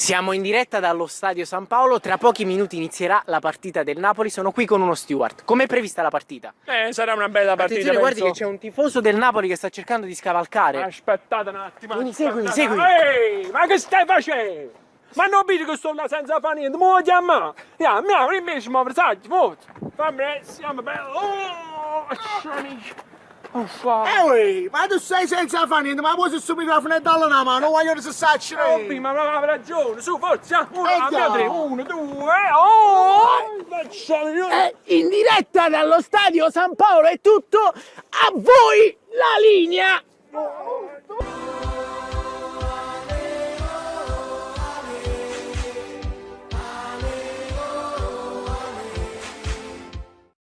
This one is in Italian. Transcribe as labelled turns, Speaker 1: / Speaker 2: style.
Speaker 1: Siamo in diretta dallo Stadio San Paolo, tra pochi minuti inizierà la partita del Napoli, sono qui con uno steward. Com'è prevista la partita?
Speaker 2: Sarà una bella partita.
Speaker 1: Attenzione, guardi che c'è un tifoso del Napoli che sta cercando di scavalcare.
Speaker 2: Aspettate un attimo.
Speaker 1: Quindi seguimi.
Speaker 2: Ehi, ma che stai facendo? Ma non vedi che sto là senza fare niente? Mo' chiama. Mi invece mi avversaggi, muoviti. Fammi, siamo bello.
Speaker 3: Ehi, ma tu sei senza fare niente, ma poi se sto microfono dalla mano, non voglio che si
Speaker 2: Ma avevi ragione, su, forza. Uno, due,
Speaker 1: In diretta dallo Stadio San Paolo è tutto, a voi la linea!